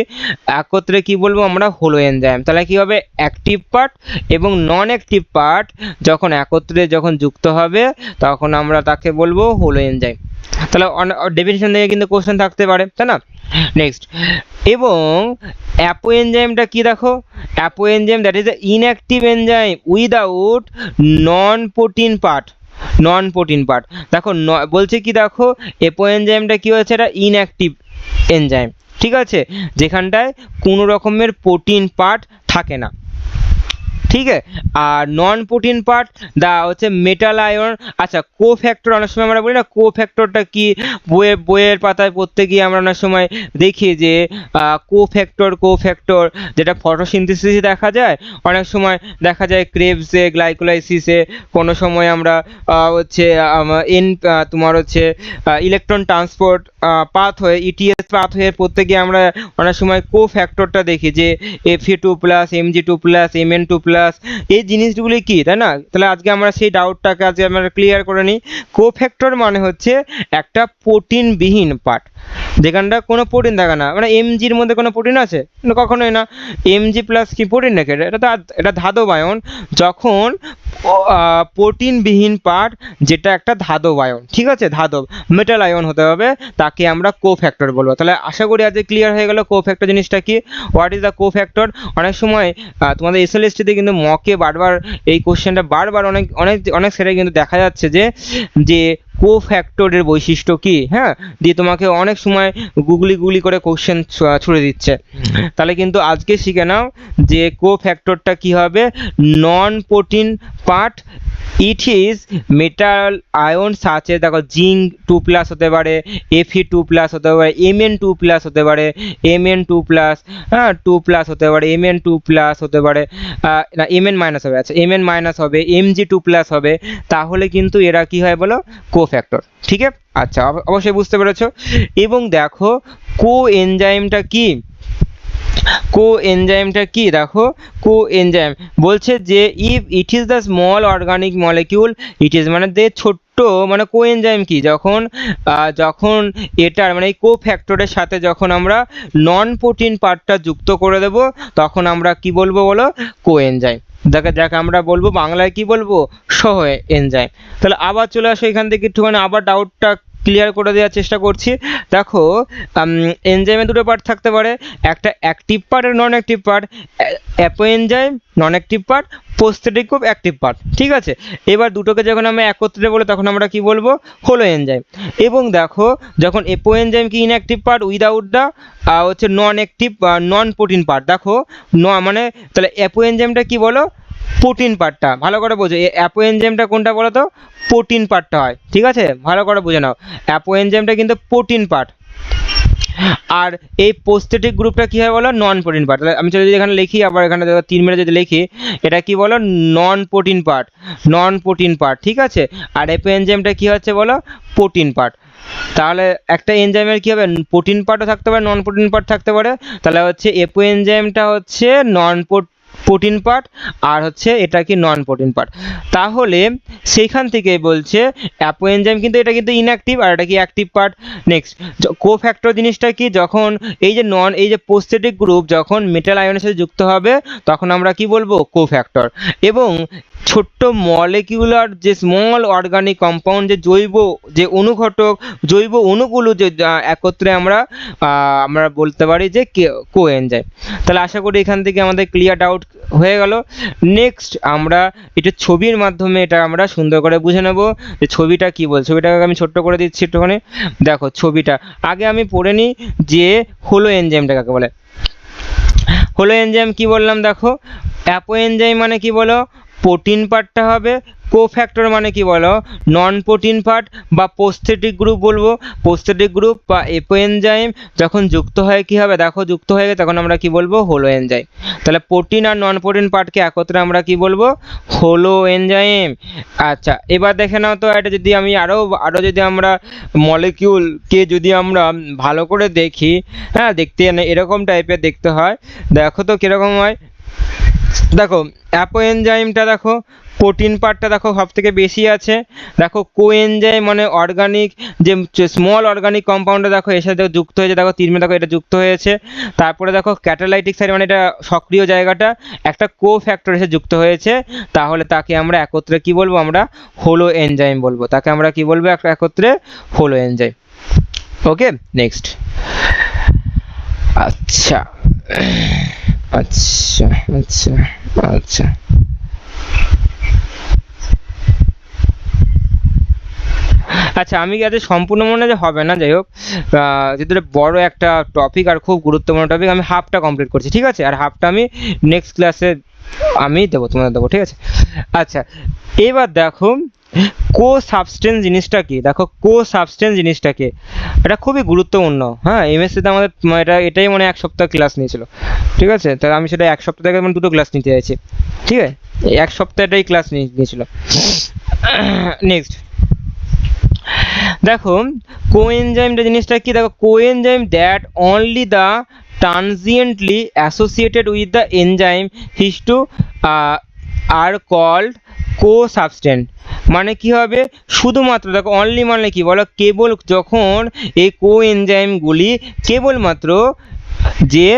একত্রে কি বলবো আমরা, হোলো এনজাইম। তাহলে কি হবে, অ্যাক্টিভ পার্ট এবং নন অ্যাক্টিভ পার্ট যখন একত্রে যুক্ত হবে, তখন আমরা তাকে বলবো হোলো এনজাইম। তাহলে ডেফিনিশন থেকে কিন্তু কোশ্চেন থাকতে পারে, তাই না। নেক্সট, এবং অ্যাপো এনজাইমটা কি, দেখো apo enzyme that is the inactive enzyme without non protein part. দেখো বলছে কি, দেখো এপো এনজাইমটা কি হচ্ছে, এটা ইনঅ্যাক্টিভ এনজাইম, ঠিক আছে, যেখানটায় কোনো রকমের প্রোটিন পার্ট থাকে না, ঠিক আছে। আর নন প্রোটিন পার্ট হচ্ছে মেটাল আয়ন। আচ্ছা, কোফ্যাক্টর, অনেক সময় আমরা বলি না কোফ্যাক্টরটা কি, বইয়ের পাতায় পড়তে গিয়ে আমরা অনেক সময় দেখি যে কোফ্যাক্টর যেটা ফটোসিনথেসিসে দেখা যায়, অনেক সময় দেখা যায় ক্রেবসে, গ্লাইকোলাইসিসে, কোনো সময় আমরা হচ্ছে তোমার হচ্ছে electron transport pathway, ETS pathway পড়তে গিয়ে আমরা অনেক সময় কোফ্যাক্টরটা দেখি যে Fe2+, Mg2+, Mn2+, এই জিনিসগুলি কি, তাই না। তাহলে আজকে আমরা সেই ডাউটটাকে আজকে আমরা ক্লিয়ার করে নিই। কোফ্যাক্টর মানে হচ্ছে একটা প্রোটিনবিহীন পার্ট, যেখানটা কোনো প্রোটিন থাকে না, মানে এমজির মধ্যে কোনো প্রোটিন আছে কখনোই না, Mg+ কি প্রোটিন নাকি, এটা ধাতব আয়ন, যখন প্রোটিনবিহীন পার্ট যেটা একটা ধাতব আয়ন, ঠিক আছে, ধাতব মেটাল আয়ন হতে হবে, তাকে আমরা কোফ্যাক্টর বলবো। তাহলে আশা করি আজকে ক্লিয়ার হয়ে গেল কোফ্যাক্টর জিনিসটা কি, হোয়াট ইজ দ্য কোফ্যাক্টর। অনেক সময় তোমাদের এসএলএসটিতে কিন্তু মকে বারবার এই কোশ্চেনটা বারবার অনেক সেটাই কিন্তু দেখা যাচ্ছে যে কোফ্যাক্টরের বৈশিষ্ট্য কি, হ্যাঁ, দিয়ে তোমাকে অনেক সময় গুগলি করে কোশ্চেন ছুড়ে দিচ্ছে। তাহলে কিন্তু আজকে শিখে নাও যে কোফ্যাক্টরটা কি হবে, non protein part, it is metal ion such, দেখো জিঙ্ক 2+ হতে পারে, Fe2+ হতে পারে, Mn2+ হতে পারে, Mn2+, হ্যাঁ 2+ হতে পারে, Mn2+ হতে পারে, না Mn- হবে, আচ্ছা Mn- হবে, Mg2+ হবে, তাহলে কিন্তু এরা কি হয় বলো, কোফ্যাক্টর, ঠিক আছে। আচ্ছা, অবশ্যই বুঝতে পেরেছো। এবং দেখো কো এনজাইমটা কি, কো এনজাইমটা কি দেখো, কো এনজাইম বলছে যে if it is the small organic molecule it is মানে যে ছোট্ট মানে কো এনজাইম কি যখন যখন এটার মানে এই কো ফ্যাক্টরের সাথে যখন আমরা নন প্রোটিন পার্টটা যুক্ত করে দেব তখন আমরা কি বলবো বলো, কো এনজাইম। যাকে আমরা বলবো বাংলায় কি বলবো, সহ এনজাইম। তাহলে আবার চলে আসো এখান থেকে একটুখানি আবার ডাউটটা ক্লিয়ার করে দেওয়ার চেষ্টা করছি। দেখো এনজাইমে দুটো পার্ট থাকতে পারে, একটা অ্যাক্টিভ পার্ট আর non active part. Apo enzyme non active part, prosthetic group active part, ঠিক আছে। এবার দুটোকে যখন আমরা একত্রে বলে তখন আমরা কি বলবো, হলো এনজাইম। এবং দেখো যখন এপো এনজাইম কি ইনঅ্যাক্টিভ পার্ট উইদাউট দ্য হচ্ছে নন অ্যাক্টিভ নন প্রোটিন পার্ট। দেখো মানে তাহলে অ্যাপো এনজাইমটা কি বলো, প্রোটিন পার্টটা ভালো করে বোঝো। এই অ্যাপো এনজাইমটা কোনটা বলো তো, প্রোটিন পার্টটা হয়, ঠিক আছে, ভালো করে বুঝে নাও। অ্যাপো এনজাইমটা কিন্তু প্রোটিন পার্ট, আর এই প্রোস্থেটিক গ্রুপটা কি হয় বলো, নন প্রোটিন পার্ট। তাহলে আমি যদি এখানে লিখি আবার এখানে 3 মিনিট যদি লিখি, এটা কি বলো, নন প্রোটিন পার্ট, নন প্রোটিন পার্ট, ঠিক আছে। আর এপো এনজাইমটা কি হচ্ছে বলো, প্রোটিন পার্ট। তাহলে একটা এনজাইমের কি হবে, প্রোটিন পার্টও থাকতে পারে নন প্রোটিন পার্ট থাকতে পারে। তাহলে হচ্ছে এপো এনজাইমটা হচ্ছে নন প্রোটিন পার্ট আর হচ্ছে এটা কি নন প্রোটিন পার্ট। তাহলে সেইখান থেকেই বলছে অ্যাপো এনজাইম কিন্তু এটা কিন্তু ইনঅ্যাক্টিভ আর এটা কি অ্যাক্টিভ পার্ট। নেক্সট কোফ্যাক্টর জিনিসটা কি, যখন এই যে প্রোস্থেটিক গ্রুপ যখন মেটাল আয়নের সাথে যুক্ত হবে তখন আমরা কি বলবো, কোফ্যাক্টর। এবং ছোট্ট মলিকিউলার যে স্মল অর্গানিক কম্পাউন্ড যে যে অনুঘটক জৈব অণুগুলো যে একত্রে আমরা বলতে পারি যে কোএনজাইম। তাহলে আশা করি এখান থেকে আমাদের ক্লিয়ার ডাউট হয়ে গেল। নেক্সট আমরা এটা ছবির মাধ্যমে এটা আমরা সুন্দর করে বুঝে নেব যে ছবিটা কি বলছে। ছবিটাকে আমি ছোট্ট করে দিচ্ছি একটুখানি, দেখো ছবিটা আগে আমি পড়ে নিই যে হলো এনজাইমটা কাকে বলে। হলো এনজাইম কি বললাম দেখো, অ্যাপো এনজাইম মানে কি বলো, প্রোটিন পার্টটা হবে, কোফ্যাক্টর মানে কি বলো, নন প্রোটিন পার্ট বা প্রোস্থেটিক গ্রুপ বলবো। প্রোস্থেটিক গ্রুপ বা এপো এনজাইম যখন যুক্ত হয় কি হবে দেখো, যুক্ত হয়ে গেলে তখন আমরা কি বলবো, হলো এনজাইম। তাহলে প্রোটিন আর নন প্রোটিন পার্টকে একত্রে আমরা কি বলবো, হলো এনজাইম। আচ্ছা এবার দেখে নাও তো, এটা যদি আমি আরও যদি আমরা মলিকিউলকে যদি আমরা ভালো করে দেখি, হ্যাঁ দেখতে এরকম টাইপের দেখতে হয়। দেখো তো কীরকম হয়, দেখো অ্যাপো এনজাইমটা দেখো প্রোটিন পার্টটা দেখো সব থেকে বেশি আছে। দেখো কোএনজাইম মানে অর্গানিক যে স্মল অর্গানিক কম্পাউন্ডে দেখো এর সাথে যুক্ত হয়েছে, দেখো 3 দেখো এটা যুক্ত হয়েছে। তারপরে দেখো ক্যাটালাইটিক সাইড মানে এটা সক্রিয় জায়গাটা একটা কোফ্যাক্টর এসে যুক্ত হয়েছে, তাহলে তাকে আমরা একত্রে কি বলবো, আমরা হলো এনজাইম বলবো। তাকে আমরা কি বলবো, একত্রে হলো এনজাইম। Okay next. আচ্ছা আচ্ছা আচ্ছা আচ্ছা আচ্ছা আমি যাতে সম্পূর্ণ মনে যে হবে না, যাই হোক যেহেতু বড় একটা টপিক আর খুব গুরুত্বপূর্ণ টপিক, আমি হাফটা কমপ্লিট করছি, ঠিক আছে, আর হাফটা আমি নেক্সট ক্লাসে আমি দেবো, তোমাদের দেবো, ঠিক আছে। আচ্ছা এবার দেখো কো সাবস্টেন্স জিনিসটা কি, দেখো কো সাবস্টেন্স জিনিসটা কি, এটা খুবই গুরুত্বপূর্ণ। হ্যাঁ এমএসসিতে আমাদের এটাই মানে 1 সপ্তাহ ক্লাস নিয়েছিল, ঠিক আছে। তাহলে আমি সেটা 1 সপ্তাহ থেকে মানে 2টো ক্লাস নিতে চাইছি, ঠিক আছে, 1 সপ্তাহ এটাই ক্লাস নিয়েছিল। নেক্সট দেখো কোএনজাইমটা জিনিসটা কি, দেখো coenzyme that only the transiently associated with the enzyme হিস্টু আর কল্ড কো সাবস্টেন্ট। মানে কি হবে, শুধুমাত্র দেখো অনলি মানে কি বলো, কেবল যখন এই কো এনজাইমগুলি কেবলমাত্র যে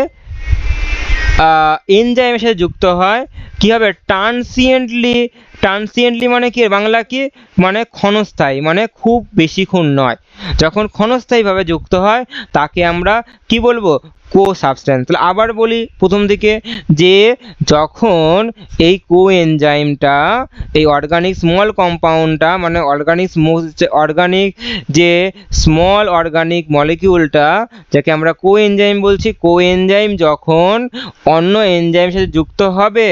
এনজাইমের সাথে যুক্ত হয় কি হবে, ট্রানসিয়েন্টলি মানে কি বাংলা কি, মানে ক্ষণস্থায়ী, মানে খুব বেশিক্ষণ নয়। যখন ক্ষণস্থায়ীভাবে যুক্ত হয় তাকে আমরা কি বলবো, কো সাবস্টেন্স। তাহলে আবার বলি প্রথম দিকে যে যখন এই কো এনজাইমটা এই অর্গানিক স্মল কম্পাউন্ডটা মানে অর্গানিক যে স্মল অর্গানিক মলিকিউলটা যাকে আমরা কো এনজাইম বলছি, কো এনজাইম যখন অন্য এনজাইমের সাথে যুক্ত হবে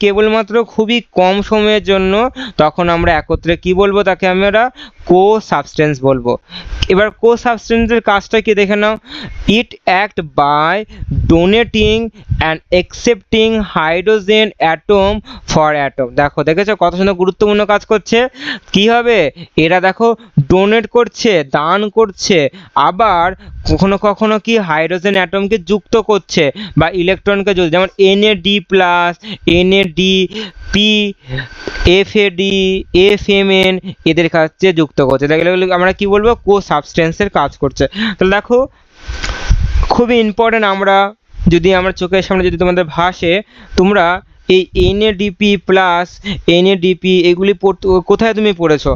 কেবলমাত্র খুবই কম সময়ের জন্য, তখন আমরা একত্রে কি বলবো, তাকে আমরা কো সাবস্টেন্স বলবো। এবার কো সাবস্টেন্সের কাজটা কি দেখে নাও, ইট act by donating and accepting hydrogen atom for atom। দেখো দেখেছো কত সুন্দর গুরুত্বপূর্ণ কাজ করছে। কি হবে, এরা দেখো ডোনেট করছে, দান করছে, আবার কখনো কখনো কি হাইড্রোজেন অ্যাটমকে যুক্ত করছে বা ইলেকট্রনকে যুক্ত, যেমন NAD+, NAD, P, FAD, FMN এদের কাছে যুক্ত করছে। এগুলো আমরা কি বলবো, কো সাবস্টেন্সের কাজ করছে। তাহলে দেখো খুবই ইম্পর্টেন্ট, আমরা যদি আমার চোখের সামনে যদি তোমাদের ভাসে, তোমরা এই NADP+, NADP এগুলি কোথায় তুমি পড়েছো?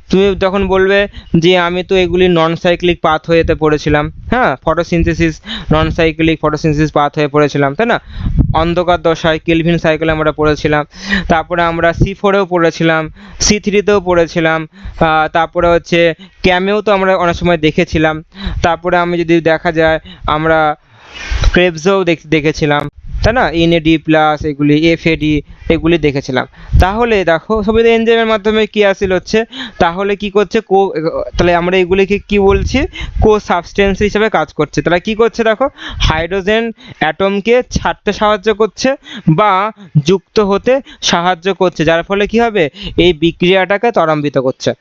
তুমি তখন বলবে যে আমি তো এগুলি নন সাইক্লিক পাথওয়েতে পড়েছিলাম, হ্যাঁ, ফটোসিনথেসিস, নন সাইক্লিক ফটোসিনথেসিস পাথওয়ে পড়েছিলাম, তাই না? অন্ধকার দশায় কেলভিন সাইকেল আমরা পড়েছিলাম, তারপরে আমরা C4এও পড়েছিলাম, C3তেও পড়েছিলাম, তারপরে হচ্ছে ক্যামেও তো আমরা অনেক সময় দেখেছিলাম, তারপরে আমি যদি দেখা যায় আমরা ক্রেবসেও দেখেছিলাম, তাই না? NAD+, এগুলি FAD এগুলি দেখেছিলাম। তাহলে দেখো সবই এনজাইমের মাধ্যমে কি হাসিল হচ্ছে, তাহলে কি করছে, তাহলে আমরা এগুলিকে কি বলছি, কো সাবস্টেন্স হিসেবে কাজ করছে। তাহলে কি করছে দেখো, হাইড্রোজেন অ্যাটমকে ছাড়তে সাহায্য করছে বা যুক্ত হতে সাহায্য করছে, যার ফলে কি হবে, এই বিক্রিয়াটাকে ত্বরান্বিত করছে।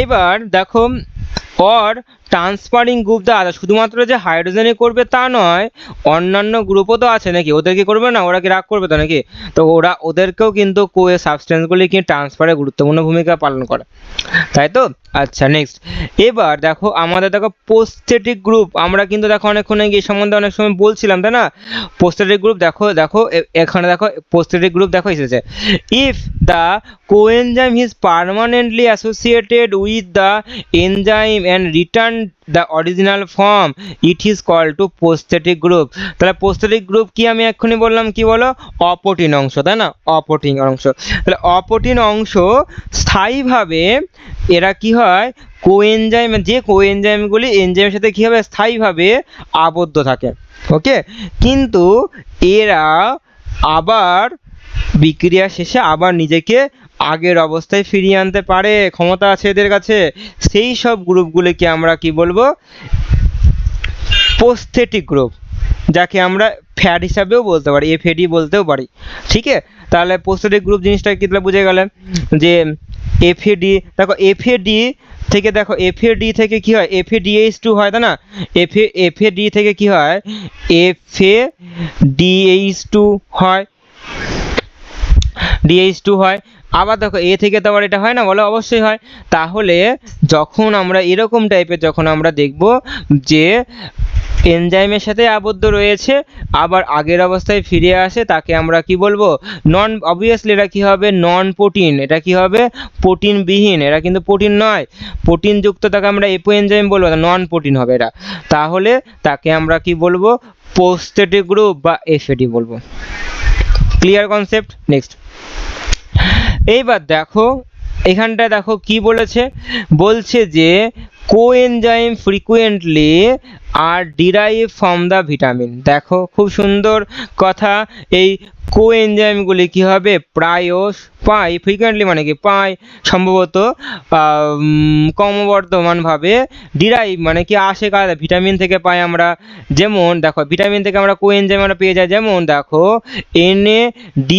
এবার দেখো অর ট্রান্সফারিং গ্রুপ দা আদার, শুধুমাত্র যে হাইড্রোজেনে করবে তা নয়, অন্যান্য গ্রুপও তো আছে নাকি, ওদের কি করবে না, ওরা কি রাগ করবে তো নাকি? তো ওদেরকেও কিন্তু কোয়ে সাবস্টেন্সগুলি কি ট্রান্সফারে গুরুত্বপূর্ণ ভূমিকা পালন করে, তাই তো? আচ্ছা, নেক্সট এবার দেখো আমাদের দেখো পোস্টেটিক গ্রুপ, আমরা কিন্তু দেখো অনেকক্ষণ এই সম্বন্ধে অনেক সময় বলছিলাম, তাই না? পোস্টেটিক গ্রুপ দেখো এখানে দেখো পোস্টেটিক গ্রুপ দেখো এসেছে, if the coenzyme is permanently associated with the enzyme and return the original form, it is called to prosthetic group. তাহলে পোস্টেটিক গ্রুপ কি, আমি এক্ষুনি বললাম কি বলো, অপটিন অংশ, তাই না? অপটিন অংশ। তাহলে অপটিন অংশ স্থায়ীভাবে এরা কি হয়, কোএনজাইম, যে কোএনজাইমগুলি এনজাইমের সাথে কি হবে, স্থায়ীভাবে আবদ্ধ থাকে, ওকে, কিন্তু এরা আবার বিক্রিয়া শেষে আবার নিজেকে আগের অবস্থায় ফিরিয়ে আনতে পারে, ক্ষমতা আছে এদের কাছে। সেই সব গ্রুপগুলিকে আমরা কি বলবো, পোস্থেটিক গ্রুপ, যাকে আমরা ফ্যাট হিসাবেও বলতে পারি, FAD বলতেও পারি, ঠিক আছে? তাহলে পোস্থেটিক গ্রুপ জিনিসটা কি, তাহলে বুঝে গেলে যে FAD, দেখো FAD থেকে, দেখো FAD থেকে কি হয়, FADH2 হয়, তাই না? FAD থেকে কি হয়, FADH2 হয়, DH2 হয়। আবার দেখো এ থেকে তো আবার এটা হয় না, বলো? অবশ্যই হয়। তাহলে যখন আমরা এরকম টাইপের, যখন আমরা দেখব যে এনজাইমের সাথে আবদ্ধ রয়েছে আবার আগের অবস্থায় ফিরে আসে, তাকে আমরা কি বলবো, নন, অবভিয়াসলি এটা কি হবে, নন প্রোটিন, এটা কি হবে, প্রোটিন বিহীন, এরা কিন্তু প্রোটিন নয়, প্রোটিন যুক্ত, তাকে আমরা এপো এনজাইম বলবো, নন প্রোটিন হবে এটা। তাহলে তাকে আমরা কি বলবো, পোস্টেটিক গ্রুপ বা FAD বলবো। Clear concept? নেক্সট এইবার দেখো এখানটায় দেখো কি বলেছে, বলছে যে coenzyme frequently are derive from the vitamin. দেখো খুব সুন্দর কথা, এই কোএনজাইমগুলি কি হবে, পাই, ফ্রিকুয়েন্টলি মানে কি পাই, সম্ভবত ক্রমবর্ধমানভাবে, ডিরাইভ মানে কি আসে কাজ, ভিটামিন থেকে পাই আমরা। যেমন দেখো ভিটামিন থেকে আমরা কোএনজাইম আমরা পেয়ে যাই, যেমন দেখো NAD+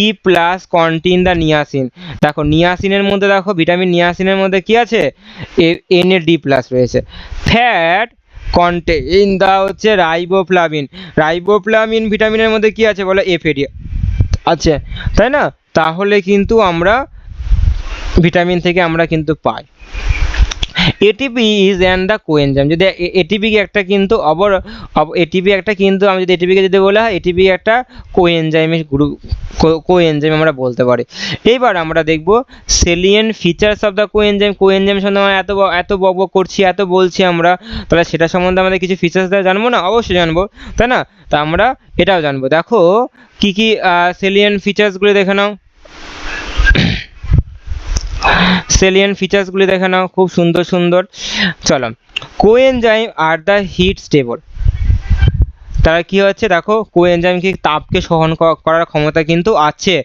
কন্টেইন দ্য নিয়াসিন। দেখো নিয়াসিনের মধ্যে, দেখো ভিটামিন নিয়াসিনের মধ্যে কি আছে, NAD+ রয়েছে। ফ্যাট কন্টেইন দা হচ্ছে রাইবোফ্লাভিন ভিটামিনের মধ্যে কি আছে বলো, FAD আছে, তাই না? তাহলে কিন্তু আমরা ভিটামিন থেকে আমরা কিন্তু পাই। ATP is and the coenzyme, যদি ATP একটা কিন্তু ATP একটা কিন্তু আমি যদি ATP কে যদি বলা হয়, ATP একটা কোএনজাইমের গ্রুপ, কোএনজাইম আমরা বলতে পারি। এইবার আমরা দেখব সেলিয়েন্ট features of the coenzyme. Coenzyme সম্বন্ধে আমরা এত বক করছি, এত বলছি আমরা, তাহলে সেটা সম্বন্ধে আমাদের কিছু ফিচার্স জানবো না? অবশ্যই জানবো, তাই না? তা আমরা এটাও জানবো। দেখো কি কি সেলিয়েন্ট ফিচার্সগুলো দেখে নাও, সেলিয়েন্ট ফিচার্সগুলি দেখে নাও, খুব সুন্দর সুন্দর। চলো, coenzyme are the heat stable. তারা কি হচ্ছে দেখো কোএনজাইম কি তাপকে সহন করার ক্ষমতা কিন্তু আছে।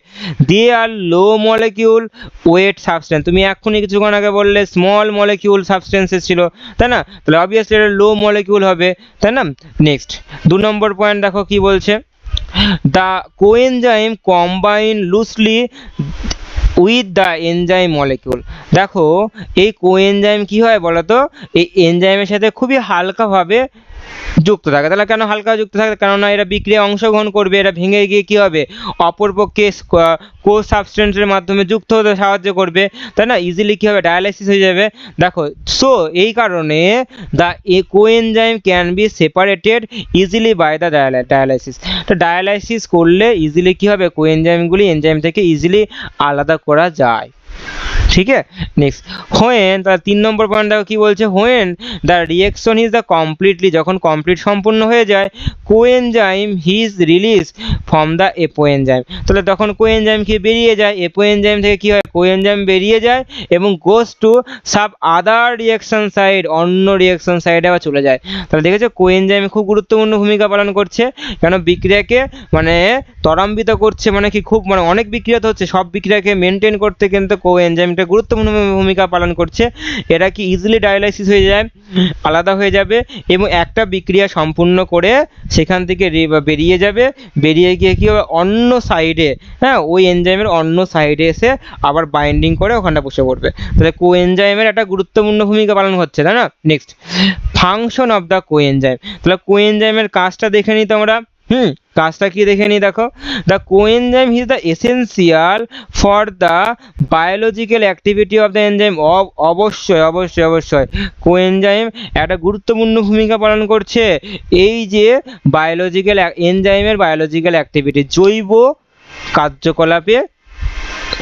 দে আর লো মলিকিউল ওয়েট সাবস্টেন্স, তুমি এক্ষুনি কিছুক্ষণ আগে বললে স্মল মলিকিউল সাবস্টেন্সেস ছিল, তাই না? তাহলে অবভিয়াসলি এটা লো মলিকিউল হবে, তাই না? নেক্সট 2 নম্বর পয়েন্ট দেখো কি বলছে, the coenzyme combine loosely with the enzyme molecule. দেখো এই কোএনজাইম কি হয় বলো তো, এই এনজাইমের সাথে খুবই হালকাভাবে যুক্ত থাকে। তাহলে কেন হালকা যুক্ত থাকে? কেননা এরা বিক্রিয়ায় অংশগ্রহণ করবে, এরা ভেঙে গিয়ে কি হবে, অপরপক্ষে কো সাবস্টেন্সের মাধ্যমে যুক্ত হতে সাহায্য করবে, তাই না? ইজিলি কি হবে, ডায়ালাইসিস হয়ে যাবে। দেখো সো এই কারণে the coenzyme can be separated easily by the dialysis. তো ডায়ালাইসিস করলে ইজিলি কি হবে, কোএনজাইমগুলি এনজাইম থেকে ইজিলি আলাদা করা যায়। ঠিক আছে, নেক্সট হোয়েন, তাহলে 3 নম্বর পয়েন্ট দেখো কি বলছে, when the reaction is the completely, যখন কমপ্লিট সম্পূর্ণ হয়ে যায়, coenzyme is release from the apoenzyme. তাহলে তখন কোএনজাইম কি বেরিয়ে যায়, এপোএনজাইম থেকে কি হয়, কোএনজাইম বেরিয়ে যায় এবং goes to sub other reaction side, অন্য রিয়েকশন সাইডে আবার চলে যায়। তাহলে দেখেছো কোএনজাইম খুব গুরুত্বপূর্ণ ভূমিকা পালন করছে, কেন বিক্রিয়াকে মানে ত্বরান্বিত করছে, মানে কি খুব মানে অনেক বিক্রিয়া তো হচ্ছে, সব বিক্রিয়াকে মেনটেন করতে কিন্তু কোএনজাইমটা গুরুত্বপূর্ণ ভূমিকা পালন করছে। এরা কি ইজিলি ডায়ালাইসিস হয়ে যায়, আলাদা হয়ে যাবে এবং একটা বিক্রিয়া সম্পূর্ণ করে সেখান থেকে বেরিয়ে যাবে, বেরিয়ে গিয়ে কি হবে অন্য সাইডে, হ্যাঁ ওই এনজাইমের অন্য সাইডে এসে আবার বাইন্ডিং করে ওখানটা বসে পড়বে। তাহলে কোএনজাইমের একটা গুরুত্বপূর্ণ ভূমিকা পালন হচ্ছে, তাই না? Next function of the coenzyme, তাহলে কোএনজাইমের কাজটা দেখে নিই তোমরা। কাজটা কি দেখে নিই, দেখো the coenzyme is the essential for the biological activity of the enzyme. অবশ্যই অবশ্যই অবশ্যই কোএনজাইম একটা গুরুত্বপূর্ণ ভূমিকা পালন করছে এই যে বায়োলজিক্যাল এনজাইমের বায়োলজিক্যাল অ্যাক্টিভিটি, জৈব কার্যকলাপে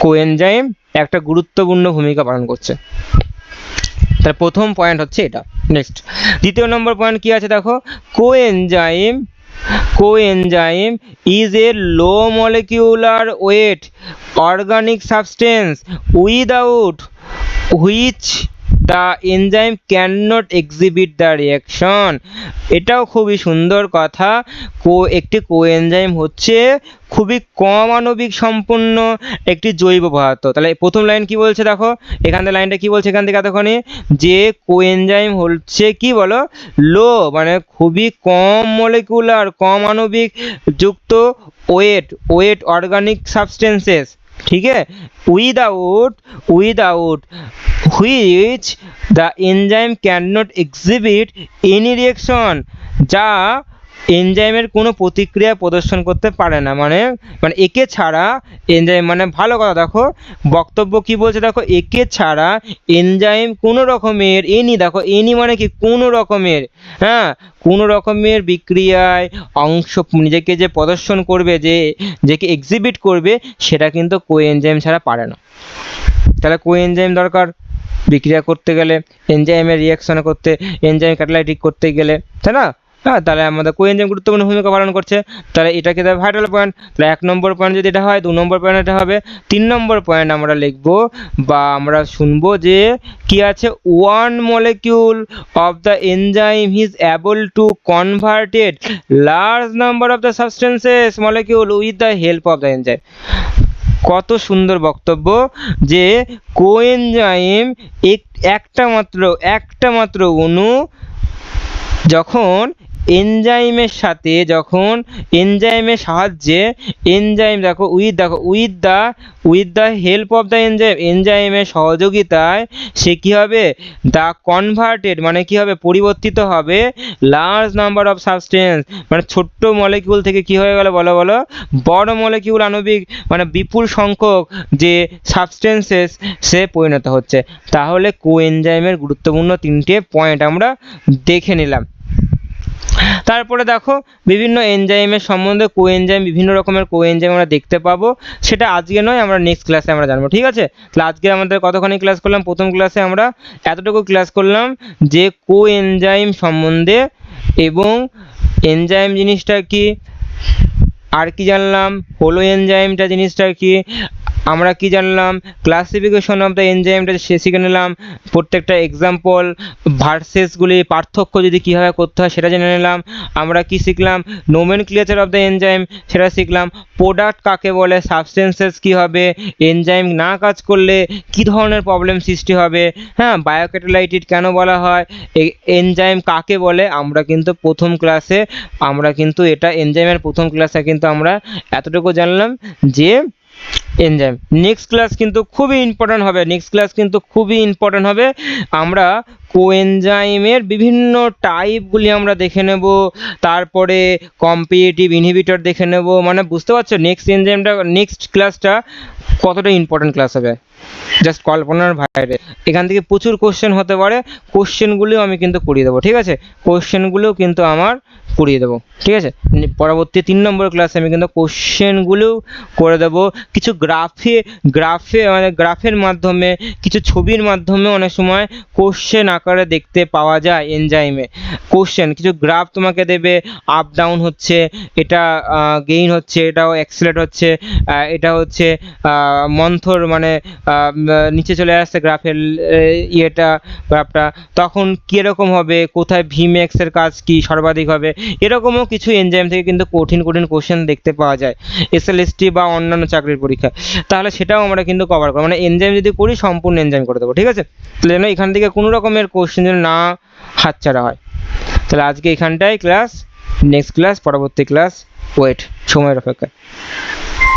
কোএনজাইম একটা গুরুত্বপূর্ণ ভূমিকা পালন করছে। তার প্রথম পয়েন্ট হচ্ছে এটা। নেক্সট দ্বিতীয় নম্বর পয়েন্ট কি আছে দেখো, coenzyme is a low molecular weight organic substance without which the enzyme cannot exhibit the reaction। এটাও খুবই সুন্দর কথা, একটি কোএনজাইম হচ্ছে খুবই কম আণবিক সম্পন্ন একটি জৈব পদার্থ। তাহলে প্রথম লাইন কি বলছে দেখো, এখান থেকে লাইনটা কি বলছে, এখান থেকে এতক্ষণে যে কোএনজাইম হচ্ছে কি বলো, লো মানে খুবই কম মলিকুলার, কম আণবিক যুক্ত ওয়েট অর্গানিক সাবস্টেন্সেস, ঠিক আছে, without which the enzyme can not exhibit any reaction, যা এনজাইমের কোনো প্রতিক্রিয়া প্রদর্শন করতে পারে না। মানে একে ছাড়া এনজাইম, মানে ভালো কথা দেখো বক্তব্য কি বলছে দেখো, একে ছাড়া এনজাইম কোনো রকমের দেখো মানে কি কোনো রকমের, হ্যাঁ কোনো রকমের বিক্রিয়ায় অংশ নিজেকে যে প্রদর্শন করবে, যেকে এক্সিবিট করবে, সেটা কিন্তু কোএনজাইম ছাড়া পারে না। তাহলে কোএনজাইম দরকার বিক্রিয়া করতে গেলে, এনজাইমের রিয়াকশন করতে, এনজাইম ক্যাটালাইটিক করতে গেলে, তাই না? হ্যাঁ, তাহলে আমাদের কোএনজাইম গুরুত্বপূর্ণ ভূমিকা পালন করছে। তাহলে এটাকে দেয় ভাইটাল পয়েন্ট। তাহলে 1 নম্বর পয়েন্ট যদি এটা হয়, 2 নম্বর পয়েন্ট এটা হবে, 3 নম্বর পয়েন্ট আমরা লিখবো বা আমরা শুনবো যে কি আছে, 1 molecule of the enzyme is able to converted large number of the substances molecule with the help of the enzyme। কত সুন্দর বক্তব্য যে কোএনজাইম একটা মাত্র অণু যখন এনজাইমের সাথে, যখন এনজাইমের সাহায্যে, এনজাইম দেখো with the help of the এনজাইমের সহযোগিতায় সে কি হবে, দ্য কনভার্টেড মানে কি হবে, পরিবর্তিত হবে, লার্জ নাম্বার অফ সাবস্টেন্স মানে ছোট্ট মলিকিউল থেকে কি হয়ে গেল বলো বড় মলিকিউল আণবিক মানে বিপুল সংখ্যক যে সাবস্টেন্সেস সে পরিণত হচ্ছে। তাহলে কোএনজাইমের গুরুত্বপূর্ণ 3টে পয়েন্ট আমরা দেখে নিলাম। তারপরে দেখো বিভিন্ন এনজাইমের সম্বন্ধে, কোএনজাইম বিভিন্ন রকমের কোএনজাইম আমরা দেখতে পাবো, সেটা আজকে নয়, আমরা নেক্সট ক্লাসে আমরা জানবো, ঠিক আছে? তাহলে আজকে আমাদের কতখানি ক্লাস করলাম, প্রথম ক্লাসে আমরা এতটুকু ক্লাস করলাম যে কোএনজাইম সম্বন্ধে, এবং এনজাইম জিনিসটা কি, আর কি জানলাম, হলো এনজাইমটা জিনিসটা কি, আমরা কি জানলাম, ক্লাসিফিকেশন অফ দ্য এনজাইমটা শিখে নিলাম, প্রত্যেকটা এক্সাম্পল ভার্সেসগুলি পার্থক্য যদি কীভাবে করতে হয় সেটা জেনে নিলাম। আমরা কি শিখলাম, নোমেনক্লিচার অফ দ্য এনজাইম সেটা শিখলাম, প্রোডাক্ট কাকে বলে, সাবস্টেন্সেস কী হবে, এনজাইম না কাজ করলে কী ধরনের প্রবলেম সৃষ্টি হবে, হ্যাঁ, বায়োক্যাটালাইটিড কেন বলা হয়, এনজাইম কাকে বলে। আমরা কিন্তু প্রথম ক্লাসে আমরা কিন্তু এটা এনজাইমের প্রথম ক্লাসে কিন্তু আমরা এতটুকু জানলাম যে এনজাইম। নেক্সট ক্লাস কিন্তু খুবই ইম্পর্ট্যান্ট হবে, নেক্সট ক্লাস কিন্তু খুবই ইম্পর্ট্যান্ট হবে। আমরা কোএনজাইমের বিভিন্ন টাইপগুলি আমরা দেখে নেব, তারপরে কম্পিটিটিভ ইনহিবিটর দেখে নেব। মানে বুঝতে পারছো নেক্সট এনজাইমটা, নেক্সট ক্লাসটা কতটা ইম্পর্ট্যান্ট ক্লাস হবে, জাস্ট কল্পনার বাইরে। এখান থেকে প্রচুর কোশ্চেন হতে পারে, কোশ্চেনগুলিও আমি কিন্তু করিয়ে দেবো, ঠিক আছে, কোশ্চেনগুলোও কিন্তু আমার করিয়ে দেবো, ঠিক আছে। পরবর্তী 3 নম্বর ক্লাসে আমি কিন্তু কোশ্চেনগুলোও করে দেবো। কিছু মানে গ্রাফের মাধ্যমে, কিছু ছবির মাধ্যমে অনেক সময় কোশ্চেন আকারে দেখতে পাওয়া যায় এনজাইমে। কোশ্চেন কিছু গ্রাফ তোমাকে দেবে, আপ ডাউন হচ্ছে, এটা গেইন হচ্ছে, এটাও অ্যাক্সিলারেট হচ্ছে, এটা হচ্ছে মন্থর মানে নিচে চলে আসছে গ্রাফের গ্রাফটা, তখন কীরকম হবে, কোথায় ভিমেক্সের কাজ কি সর্বাধিক হবে, এরকমও কিছু এনজাইম থেকে কিন্তু কঠিন কোশ্চেন দেখতে পাওয়া যায় এসএলএসটি বা অন্যান্য চাকরির পরীক্ষায়। তাহলে সেটাও আমরা কিন্তু কভার করবো, মানে এনজাইম যদি করি সম্পূর্ণ এনজাইম করে দেবো, ঠিক আছে। তাহলে যেন এখান থেকে কোনো রকমের কোশ্চেন যেন না হাতছাড়া হয়। তাহলে আজকে এখানটাই ক্লাস, নেক্সট ক্লাস, পরবর্তী ক্লাস ওয়েট, সময়ের অপেক্ষায়।